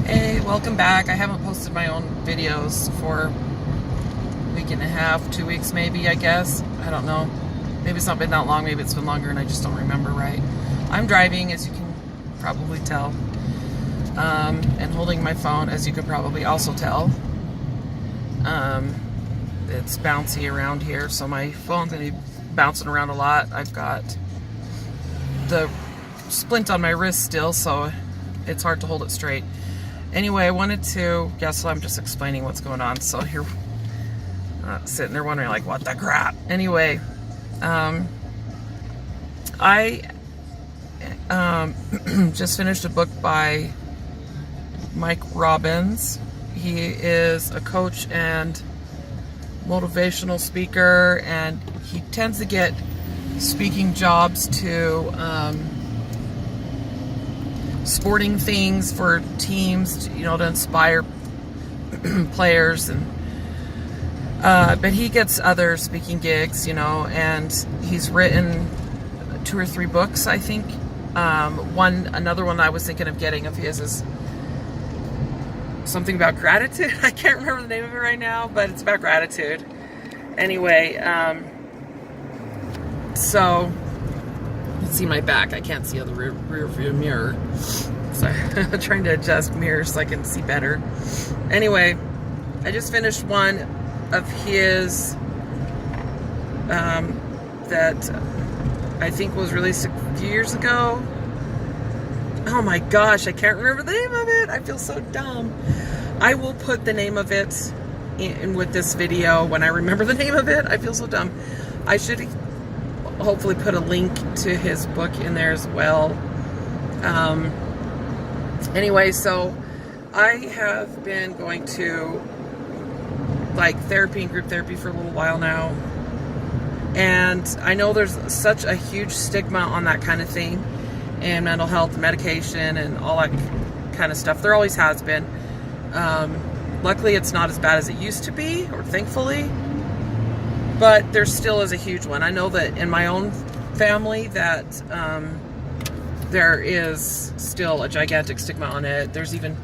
Hey, welcome back. I haven't posted my own videos for a week and a half, 2 weeks maybe, I guess. I don't know. Maybe it's not been that long, maybe it's been longer and I just don't remember right. I'm driving, as you can probably tell, and holding my phone, as you could probably also tell. It's bouncy around here, so my phone's going to be bouncing around a lot. I've got the splint on my wrist still, so it's hard to hold it straight. Anyway, I wanted to, so I'm just explaining what's going on. So here, sitting there wondering, like, what the crap? Anyway, I just finished a book by Mike Robbins. He is a coach and motivational speaker, and he tends to get speaking jobs to sporting things for teams, to inspire players, and but he gets other speaking gigs, and he's written 2 or 3 books, I think. Another one I was thinking of getting of his is something about gratitude. I can't remember the name of it right now, but it's about gratitude. Anyway, so let's see my back. I can't see out the rear view mirror. So I'm trying to adjust mirrors so I can see better. Anyway, I just finished one of his that I think was released a few years ago. Oh my gosh, I can't remember the name of it. I feel so dumb. I will put the name of it in with this video when I remember the name of it. I feel so dumb. I should hopefully put a link to his book in there as well. Anyway, so I have been going to therapy and group therapy for a little while now, and I know there's such a huge stigma on that kind of thing, and mental health medication and all that kind of stuff. There always has been. Luckily it's not as bad as it used to be, or thankfully, but there still is a huge one. I know that in my own family that there is still a gigantic stigma on it. There's even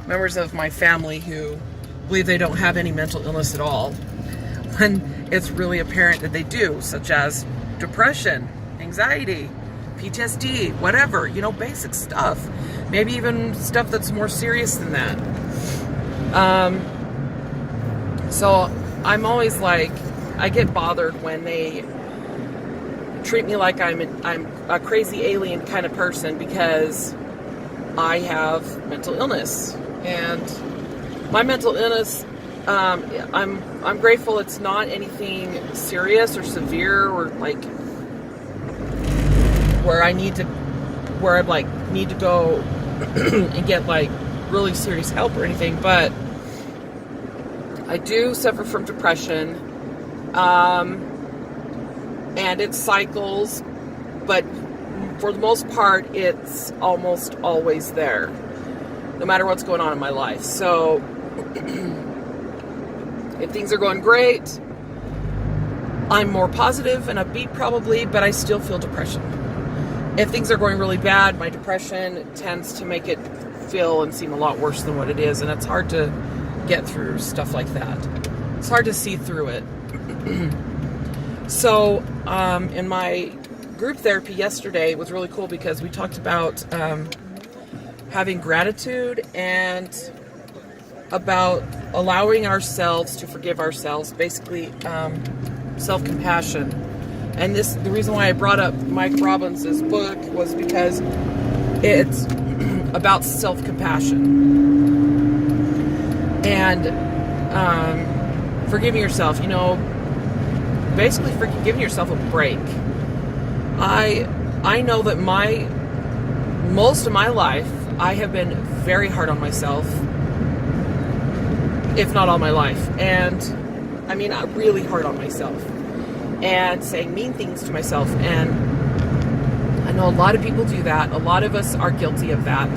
members of my family who believe they don't have any mental illness at all, when it's really apparent that they do, such as depression, anxiety, PTSD, whatever, basic stuff. Maybe even stuff that's more serious than that. So I'm always I get bothered when they treat me like I'm a crazy alien kind of person because I have mental illness. And my mental illness, I'm grateful it's not anything serious or severe, or where I need to go and get really serious help or anything. But I do suffer from depression, and it cycles, but for the most part it's almost always there, no matter what's going on in my life. So if things are going great, I'm more positive and upbeat probably, but I still feel depression. If things are going really bad, my depression tends to make it feel and seem a lot worse than what it is, and it's hard to get through stuff like that. It's hard to see through it. So in my group therapy yesterday, it was really cool because we talked about having gratitude and about allowing ourselves to forgive ourselves, basically self-compassion. And the reason why I brought up Mike Robbins' book was because it's about self-compassion and forgiving yourself. Basically giving yourself a break. I know that most of my life I have been very hard on myself, if not all my life, and really hard on myself, and saying mean things to myself. And I know a lot of people do that. A lot of us are guilty of that,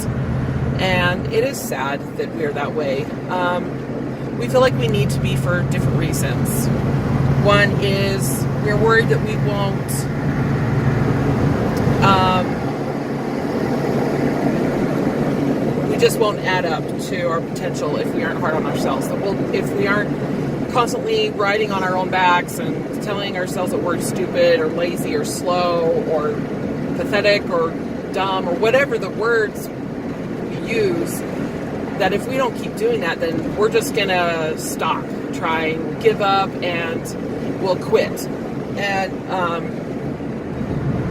and it is sad that we're that way. We feel like we need to be for different reasons. One is we're worried that we won't we just won't add up to our potential if we aren't hard on ourselves. If we aren't constantly riding on our own backs and telling ourselves that we're stupid or lazy or slow or pathetic or dumb or whatever the words we use, that if we don't keep doing that, then we're just going to stop, try and give up, and we'll quit. And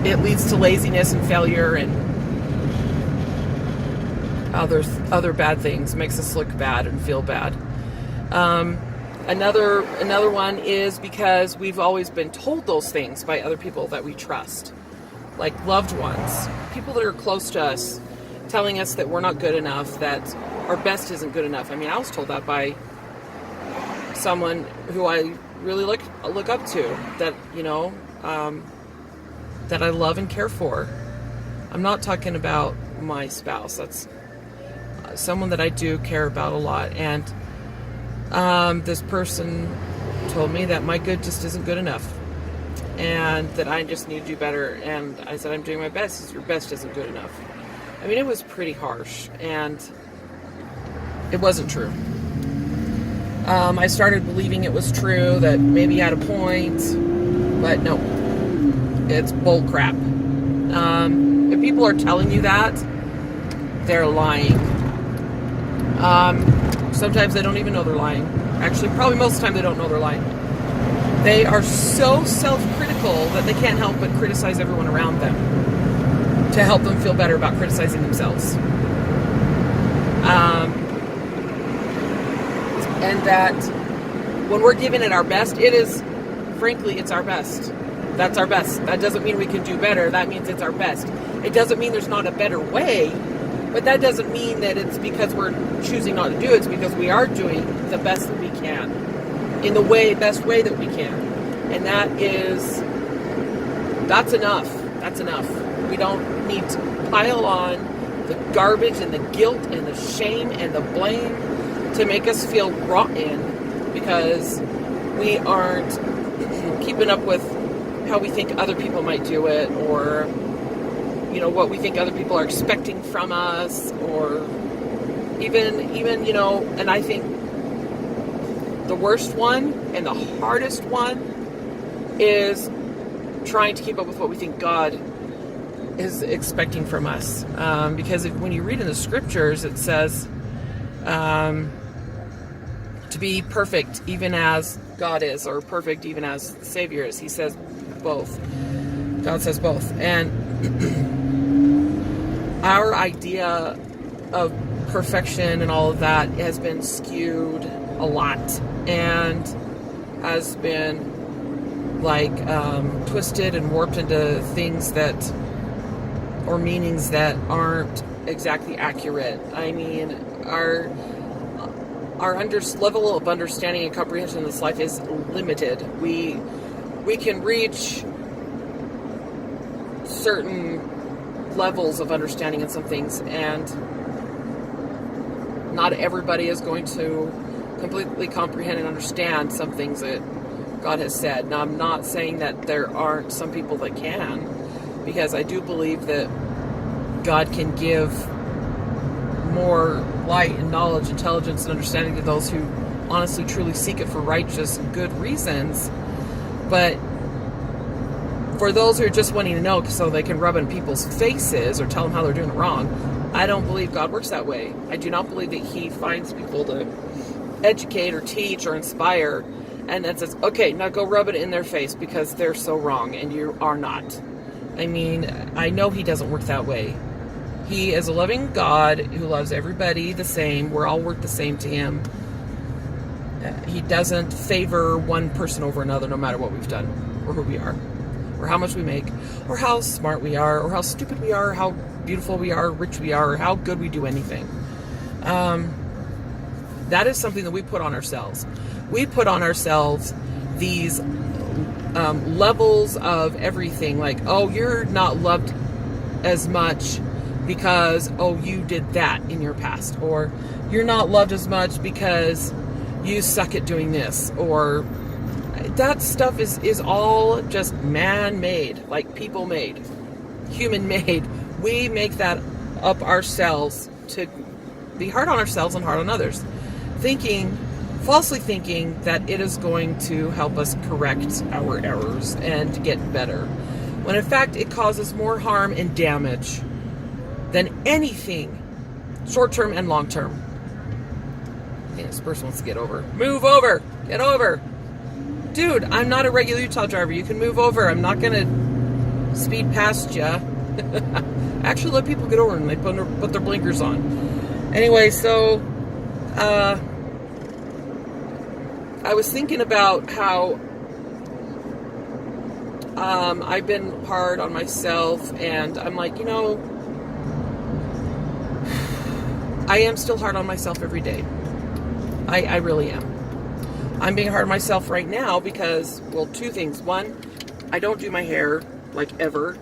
it leads to laziness and failure and other bad things. Makes us look bad and feel bad. Another one is because we've always been told those things by other people that we trust, like loved ones, people that are close to us, telling us that we're not good enough, that our best isn't good enough. I mean, I was told that by someone who I really look up to, that, that I love and care for. I'm not talking about my spouse. That's someone that I do care about a lot. And this person told me that my good just isn't good enough, and that I just need to do better. And I said, I'm doing my best. Your best isn't good enough. I mean, it was pretty harsh, and it wasn't true. I started believing it was true, that maybe he had a point, but no, it's bull crap. If people are telling you that, they're lying. Sometimes they don't even know they're lying. Actually, probably most of the time they don't know they're lying. They are so self-critical that they can't help but criticize everyone around them to help them feel better about criticizing themselves. And that when we're giving it our best, frankly, it's our best. That's our best. That doesn't mean we can do better. That means it's our best. It doesn't mean there's not a better way, but that doesn't mean that it's because we're choosing not to do it. It's because we are doing the best that we can in the best way that we can. And that's enough. That's enough. We don't need to pile on the garbage and the guilt and the shame and the blame to make us feel rotten because we aren't keeping up with how we think other people might do it, or what we think other people are expecting from us, or even and I think the worst one and the hardest one is trying to keep up with what we think God is expecting from us, because when you read in the scriptures, it says to be perfect even as God is, or perfect even as the Savior is. He says both. God says both. And our idea of perfection and all of that has been skewed a lot, and has been twisted and warped into things or meanings that aren't exactly accurate. I mean, our level of understanding and comprehension in this life is limited. We can reach certain levels of understanding in some things, and not everybody is going to completely comprehend and understand some things that God has said. Now, I'm not saying that there aren't some people that can, because I do believe that God can give more light and knowledge, intelligence, and understanding to those who honestly, truly seek it for righteous and good reasons. But for those who are just wanting to know so they can rub in people's faces or tell them how they're doing it wrong, I don't believe God works that way. I do not believe that He finds people to educate or teach or inspire and then says, okay, now go rub it in their face because they're so wrong and you are not. I mean, I know He doesn't work that way. He is a loving God who loves everybody the same. We're all worth the same to Him. He doesn't favor one person over another, no matter what we've done, or who we are, or how much we make, or how smart we are, or how stupid we are, or how beautiful we are, or rich we are, or how good we do anything. That is something that we put on ourselves. We put on ourselves these levels of everything, like, oh, you're not loved as much because, oh, you did that in your past, or you're not loved as much because you suck at doing this, or that stuff is all just man-made, like people-made, human-made. We make that up ourselves to be hard on ourselves and hard on others, falsely thinking that it is going to help us correct our errors and get better, when in fact it causes more harm and damage than anything, short-term and long-term. Okay, this person wants to get over. Move over! Get over! Dude, I'm not a regular Utah driver. You can move over. I'm not going to speed past you. Actually, let people get over when they put their blinkers on. Anyway, so I was thinking about how I've been hard on myself, and I'm like, I am still hard on myself every day. I really am. I'm being hard on myself right now because, well, two things. One, I don't do my hair, like, ever.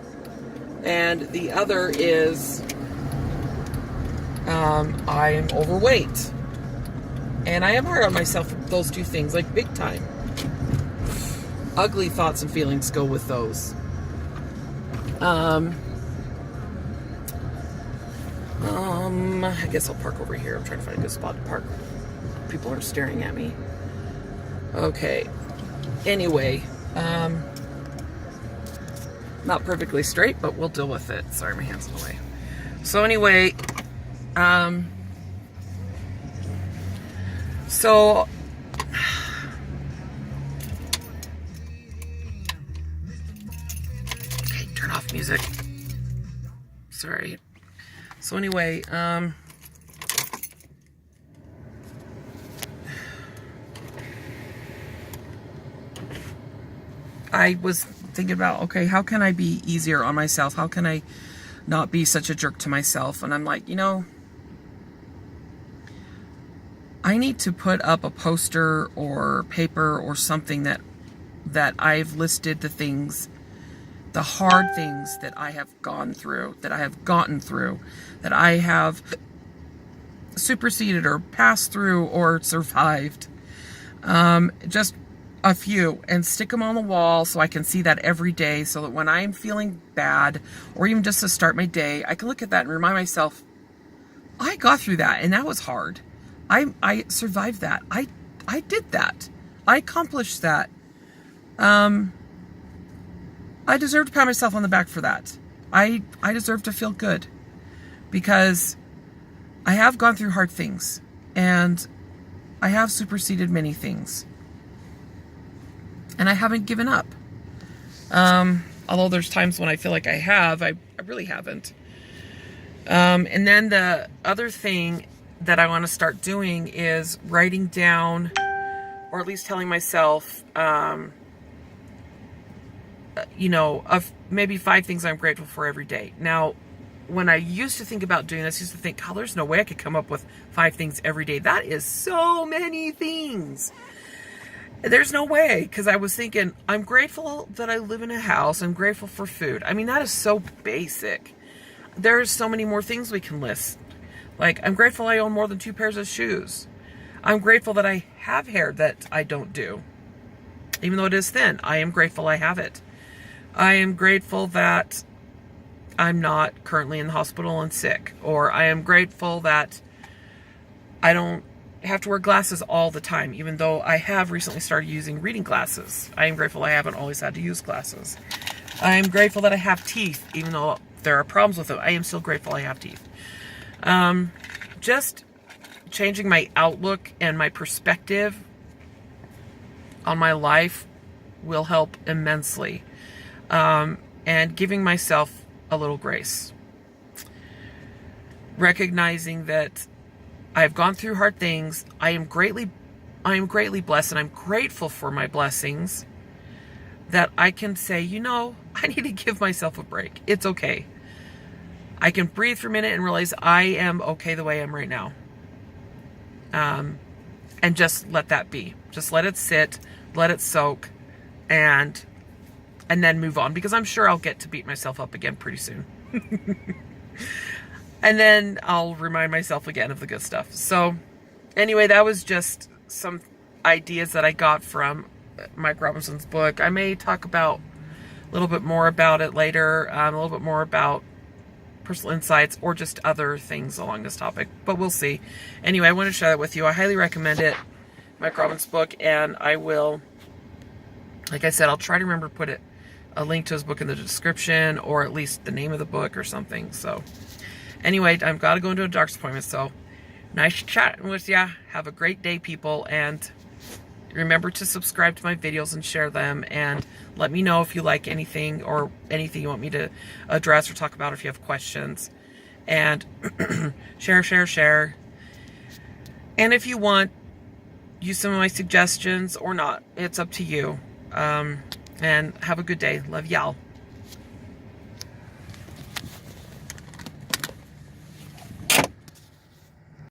And the other is I'm overweight. And I am hard on myself for those two things, like, big time. Ugly thoughts and feelings go with those. I guess I'll park over here. I'm trying to find a good spot to park. People are staring at me. Okay. Anyway, not perfectly straight, but we'll deal with it. Sorry, my hand's in the way. So anyway, so okay, turn off music. Sorry. So anyway, I was thinking about, okay, how can I be easier on myself? How can I not be such a jerk to myself? And I'm like, I need to put up a poster or paper or something that I've listed the hard things that I have gone through, that I have gotten through, that I have superseded or passed through or survived. Just a few, and stick them on the wall so I can see that every day, so that when I'm feeling bad, or even just to start my day, I can look at that and remind myself, I got through that, and that was hard. I survived that. I did that. I accomplished that. I deserve to pat myself on the back for that. I deserve to feel good, because I have gone through hard things, and I have superseded many things. And I haven't given up. Although there's times when I feel like I have, I really haven't. And then the other thing that I want to start doing is writing down, or at least telling myself, of maybe 5 things I'm grateful for every day. Now, when I used to think about doing this, I used to think, oh, there's no way I could come up with 5 things every day. That is so many things. There's no way, because I was thinking, I'm grateful that I live in a house. I'm grateful for food. I mean, that is so basic. There's so many more things we can list. Like, I'm grateful I own more than 2 pairs of shoes. I'm grateful that I have hair that I don't do. Even though it is thin, I am grateful I have it. I am grateful that I'm not currently in the hospital and sick. Or I am grateful that I don't have to wear glasses all the time, even though I have recently started using reading glasses. I am grateful I haven't always had to use glasses. I am grateful that I have teeth, even though there are problems with them. I am still grateful I have teeth. Just changing my outlook and my perspective on my life will help immensely. And giving myself a little grace. Recognizing that I've gone through hard things. I am greatly blessed, and I'm grateful for my blessings, that I can say, I need to give myself a break. It's okay. I can breathe for a minute and realize I am okay the way I am right now. And just let that be. Just let it sit, let it soak, and then move on, because I'm sure I'll get to beat myself up again pretty soon. And then I'll remind myself again of the good stuff. So anyway, that was just some ideas that I got from Mike Robinson's book. I may talk about a little bit more about it later, a little bit more about personal insights or just other things along this topic, but we'll see. Anyway, I want to share that with you. I highly recommend it, Mike Robbins' book, and I will, like I said, I'll try to remember to put a link to his book in the description, or at least the name of the book or something. So anyway, I've got to go into a doctor's appointment, so nice chatting with ya. Have a great day, people, and remember to subscribe to my videos and share them, and let me know if you like anything or anything you want me to address or talk about if you have questions. And share. And if you want, use some of my suggestions or not. It's up to you. And have a good day. Love y'all.